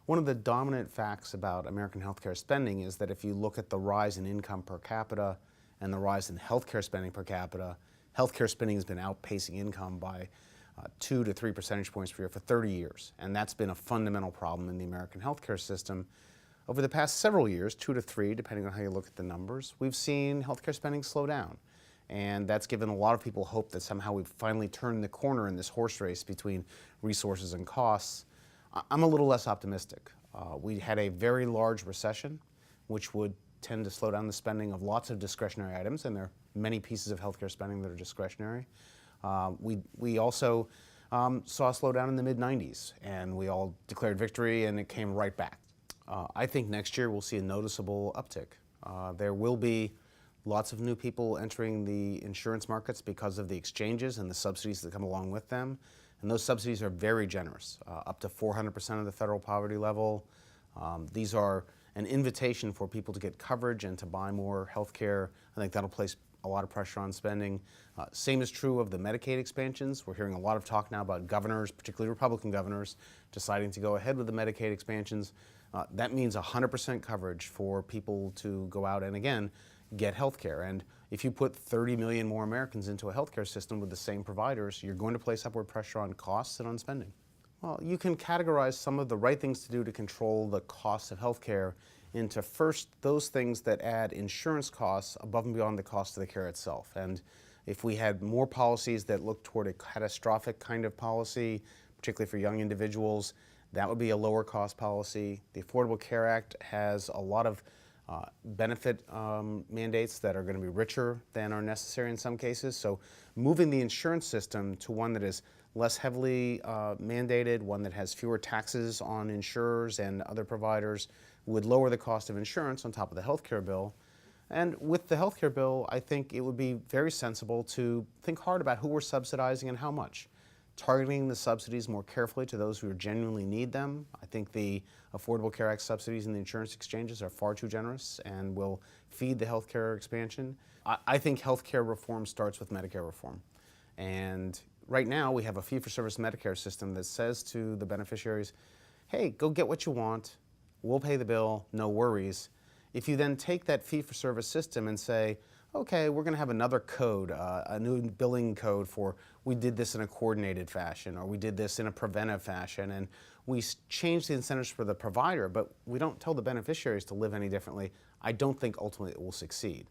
One of the dominant facts about American healthcare spending is that if you look at the rise in income per capita and the rise in healthcare spending per capita, healthcare spending has been outpacing income by 2 to 3 percentage points per year for 30 years. And that's been a fundamental problem in the American healthcare system. Over the past several years, 2 to 3, depending on how you look at the numbers, we've seen healthcare spending slow down. And that's given a lot of people hope that somehow we've finally turned the corner in this horse race between resources and costs. I'm a little less optimistic. We had a very large recession, which would tend to slow down the spending of lots of discretionary items, and there are many pieces of healthcare spending that are discretionary. We also saw a slowdown in the mid-90s, and we all declared victory, and it came right back. I think next year we'll see a noticeable uptick. There will be lots of new people entering the insurance markets because of the exchanges and the subsidies that come along with them. And those subsidies are very generous, up to 400% of the federal poverty level. These are an invitation for people to get coverage and to buy more health care. I think that'll place a lot of pressure on spending. Same is true of the Medicaid expansions. We're hearing a lot of talk now about governors, particularly Republican governors, deciding to go ahead with the Medicaid expansions. That means 100% coverage for people to go out and, again, get health care. And if you put 30 million more Americans into a healthcare system with the same providers, you're going to place upward pressure on costs and on spending. Well, you can categorize some of the right things to do to control the cost of healthcare into, first, those things that add insurance costs above and beyond the cost of the care itself. And if we had more policies that look toward a catastrophic kind of policy, particularly for young individuals, that would be a lower cost policy. The Affordable Care Act has a lot of benefit mandates that are going to be richer than are necessary in some cases. So moving the insurance system to one that is less heavily mandated, one that has fewer taxes on insurers and other providers, would lower the cost of insurance on top of the health care bill. And with the health care bill, I think it would be very sensible to think hard about who we're subsidizing and how much. Targeting the subsidies more carefully to those who genuinely need them. I think the Affordable Care Act subsidies in the insurance exchanges are far too generous and will feed the health care expansion. I think health care reform starts with Medicare reform. And right now we have a fee-for-service Medicare system that says to the beneficiaries, hey, go get what you want, we'll pay the bill, no worries. If you then take that fee-for-service system and say, okay, we're going to have another code, a new billing code for we did this in a coordinated fashion, or we did this in a preventive fashion, and we change the incentives for the provider, but we don't tell the beneficiaries to live any differently. I don't think ultimately it will succeed.